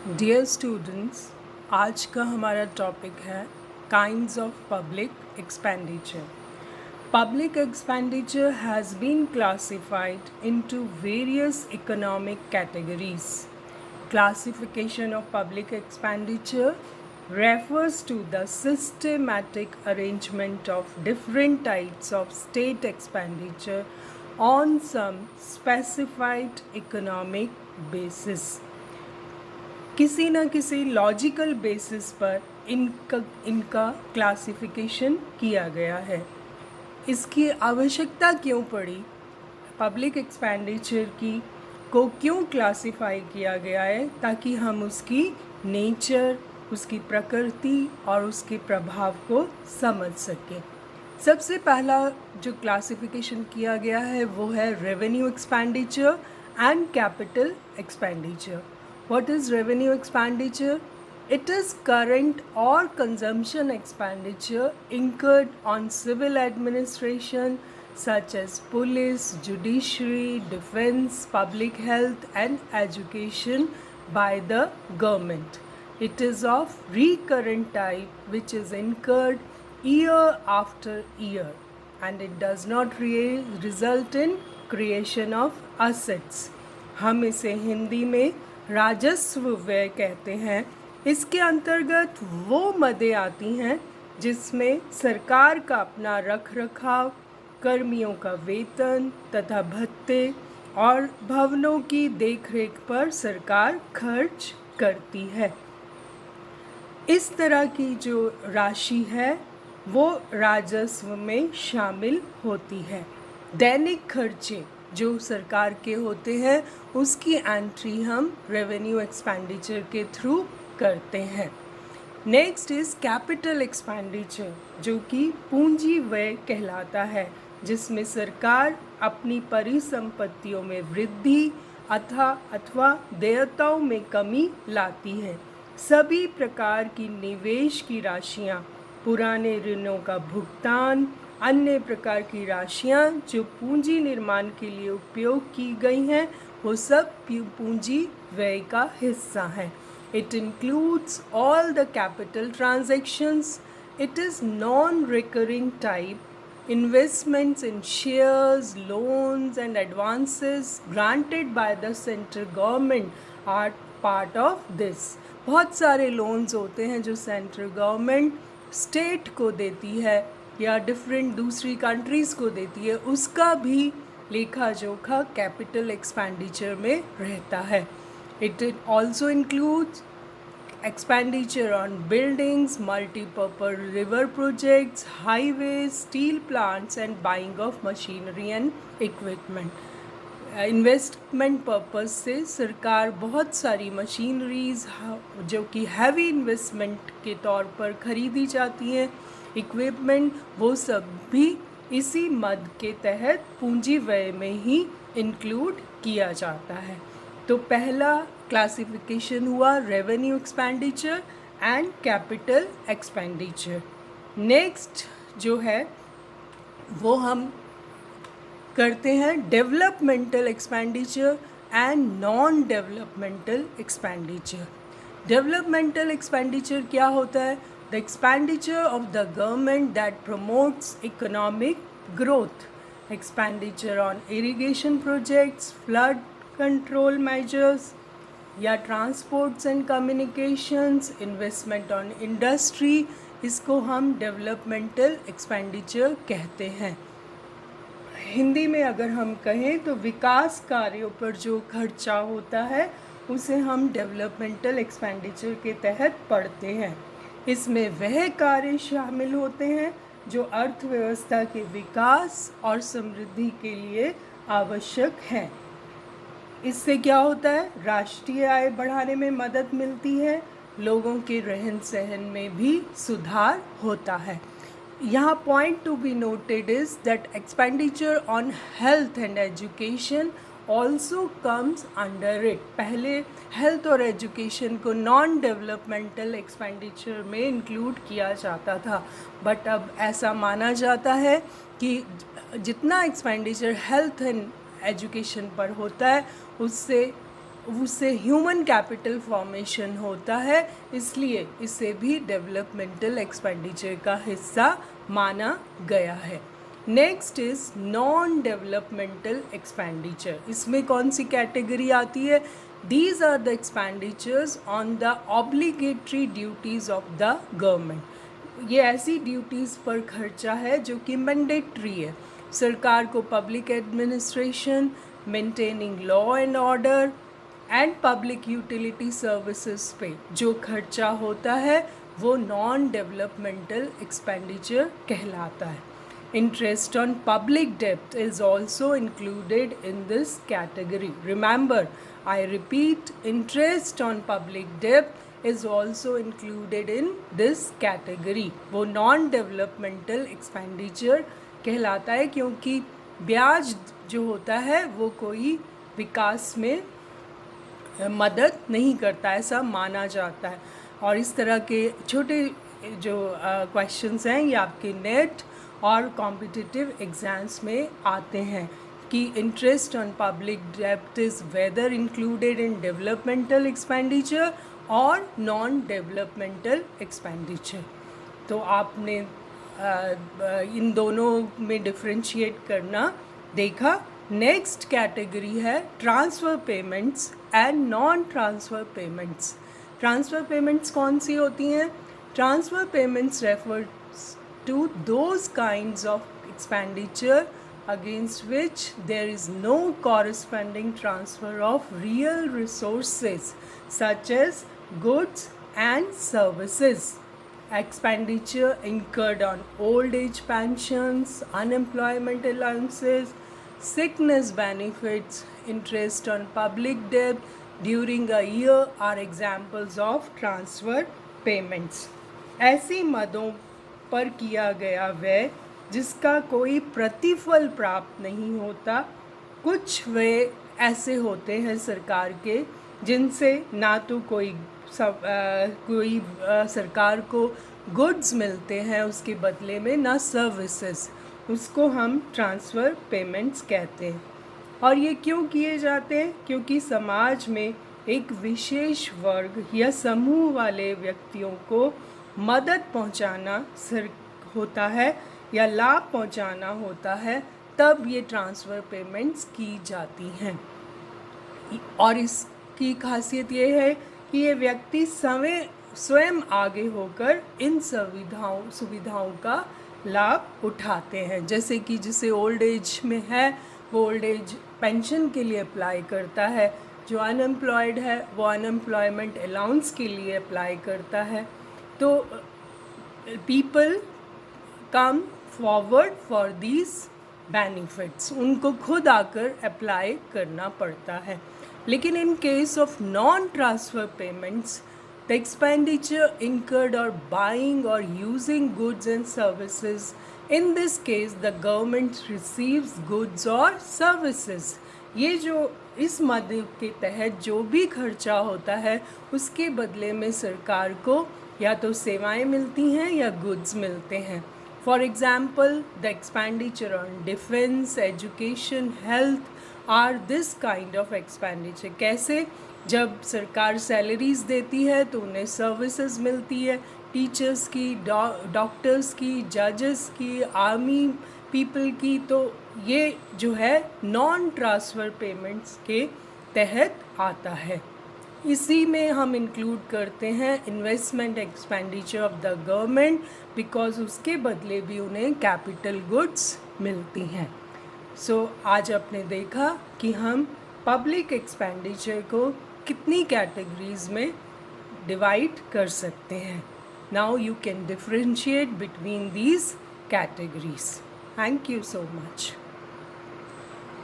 Dear students, आज का हमारा टॉपिक है kinds of public expenditure. Public expenditure has been classified into various economic categories. Classification of public expenditure refers to the systematic arrangement of different types of state expenditure on some specified economic basis. किसी न किसी logical basis पर इनका classification किया गया है. इसकी आवश्यकता क्यों पड़ी? पब्लिक एक्सपेंडिचर की को क्यों क्लासिफाई किया गया है? ताकि हम उसकी नेचर, उसकी प्रकृति और उसके प्रभाव को समझ सकें. सबसे पहला जो क्लासिफिकेशन किया गया है वो है revenue expenditure and capital expenditure. What is revenue expenditure? It is current or consumption expenditure incurred on civil administration such as police, judiciary, defense, public health and education by the government. It is of recurrent type which is incurred year after year and it does not result in creation of assets. हम इसे हिंदी में राजस्व व्यय कहते हैं. इसके अंतर्गत वो मदें आती हैं जिसमें सरकार का अपना रख रखाव, कर्मियों का वेतन तथा भत्ते और भवनों की देखरेख पर सरकार खर्च करती है. इस तरह की जो राशि है वो राजस्व में शामिल होती है. दैनिक खर्चे जो सरकार के होते हैं उसकी एंट्री हम रेवेन्यू एक्सपेंडिचर के थ्रू करते हैं. नेक्स्ट इज़ कैपिटल एक्सपेंडिचर जो कि पूंजी व्यय कहलाता है, जिसमें सरकार अपनी परिसंपत्तियों में वृद्धि अथवा देयताओं में कमी लाती है. सभी प्रकार की निवेश की राशियाँ, पुराने ऋणों का भुगतान, अन्य प्रकार की राशियाँ जो पूंजी निर्माण के लिए उपयोग की गई हैं वो सब पूंजी व्यय का हिस्सा हैं. It includes all the capital transactions. It is non recurring type. Investments in shares, loans and advances granted by the central government are part of this. बहुत सारे लोन्स होते हैं जो सेंट्रल गवर्नमेंट स्टेट को देती है या डिफरेंट दूसरी कंट्रीज़ को देती है, उसका भी लेखा जोखा कैपिटल एक्सपेंडिचर में रहता है. It also includes expenditure on buildings, multi-purpose river projects, highways, steel plants and buying of machinery and equipment. Investment purpose से सरकार बहुत सारी मशीनरीज जो कि हैवी इन्वेस्टमेंट के तौर पर खरीदी जाती हैं, इक्विपमेंट, वो सब भी इसी मद के तहत पूंजी व्यय में ही इंक्लूड किया जाता है. तो पहला क्लासिफिकेशन हुआ revenue expenditure and capital expenditure. Next जो है वो हम करते हैं developmental expenditure and non developmental expenditure. Developmental expenditure क्या होता है? The expenditure of the government that promotes economic growth. Expenditure on irrigation projects, flood control measures या transports and communications, investment on industry, इसको हम डेवलपमेंटल एक्सपेंडिचर कहते हैं. हिंदी में अगर हम कहें तो विकास कार्यों पर जो खर्चा होता है उसे हम डेवलपमेंटल एक्सपेंडिचर के तहत पढ़ते हैं. इसमें वह कार्य शामिल होते हैं जो अर्थव्यवस्था के विकास और समृद्धि के लिए आवश्यक हैं. इससे क्या होता है? राष्ट्रीय आय बढ़ाने में मदद मिलती है, लोगों के रहन सहन में भी सुधार होता है. यहाँ point to be noted is that expenditure on health and education also comes under it. पहले हेल्थ और एजुकेशन को नॉन डेवलपमेंटल एक्सपेंडिचर में इंक्लूड किया जाता था, बट अब ऐसा माना जाता है कि जितना एक्सपेंडिचर हेल्थ एंड एजुकेशन पर होता है उससे उससे ह्यूमन कैपिटल फॉर्मेशन होता है, इसलिए इसे भी डेवलपमेंटल एक्सपेंडिचर का हिस्सा माना गया है। Next is non developmental expenditure. इसमें कौन सी कैटेगरी आती है? These are the expenditures on the obligatory duties of the government. ये ऐसी ड्यूटीज़ पर खर्चा है जो कि मैंडेटरी है। सरकार को public administration, maintaining law and order and public utility services पे जो खर्चा होता है वो नॉन डेवलपमेंटल एक्सपेंडिचर कहलाता है। इंटरेस्ट ऑन पब्लिक डेब्ट is also included in this category. Remember, I repeat, interest on public डेब्ट is also included in this category. वो नॉन डेवलपमेंटल एक्सपेंडिचर कहलाता है क्योंकि ब्याज जो होता है वो कोई विकास में मदद नहीं करता, ऐसा माना जाता है। और इस तरह के छोटे जो क्वेश्चंस हैं ये आपके नेट और कॉम्पिटिटिव एग्ज़ाम्स में आते हैं कि इंटरेस्ट ऑन पब्लिक डेब्ट is whether included in developmental expenditure और नॉन डेवलपमेंटल एक्सपेंडिचर। तो आपने इन दोनों में डिफ्रेंशिएट करना देखा। नेक्स्ट कैटेगरी है transfer payments and non transfer payments. Transfer payments कौन सी होती हैं? Transfer payments refers to those kinds of expenditure against which there is no corresponding transfer of real resources such as goods and services. Expenditure incurred on old age pensions, unemployment allowances, sickness benefits, interest on public debt during a year are examples of transfer payments. ऐसी मदों पर किया गया व्यय जिसका कोई प्रतिफल प्राप्त नहीं होता। कुछ व्यय ऐसे होते हैं सरकार के जिनसे ना तो कोई सरकार को गुड्स मिलते हैं उसके बदले में, ना सर्विसेज, उसको हम ट्रांसफ़र पेमेंट्स कहते हैं। और ये क्यों किए जाते हैं? क्योंकि समाज में एक विशेष वर्ग या समूह वाले व्यक्तियों को मदद पहुंचाना होता है या लाभ पहुंचाना होता है, तब ये ट्रांसफ़र पेमेंट्स की जाती हैं। और इसकी खासियत ये है कि ये व्यक्ति स्वयं आगे होकर इन सुविधाओं का लाभ उठाते हैं। जैसे कि जिसे ओल्ड एज में है वो ओल्ड एज पेंशन के लिए अप्लाई करता है, जो अनएम्प्लॉयड है वो अनएम्प्लॉयमेंट अलाउंस के लिए अप्लाई करता है। तो people come forward for these benefits, उनको खुद आकर अप्लाई करना पड़ता है। लेकिन in case of non transfer payments, the expenditure incurred or buying or using goods and services, in this case the government receives goods or services। ये जो इस मद के तहत जो भी खर्चा होता है उसके बदले में सरकार को या तो सेवाएं मिलती हैं या गुड्स मिलते हैं। For example, the expenditure on defence, education, health are this kind of expenditure. कैसे? जब सरकार सैलरीज देती है तो उन्हें सर्विसेज मिलती है, टीचर्स की, डॉक्टर्स की, जजेस की, आर्मी पीपल की। तो ये जो है नॉन ट्रांसफ़र पेमेंट्स के तहत आता है। इसी में हम इंक्लूड करते हैं investment expenditure of the government, because उसके बदले भी उन्हें कैपिटल गुड्स मिलती हैं। सो आज आपने देखा कि हम पब्लिक एक्सपेंडिचर को कितनी कैटेगरीज में डिवाइड कर सकते हैं। Now you can differentiate between these categories. Thank you so much.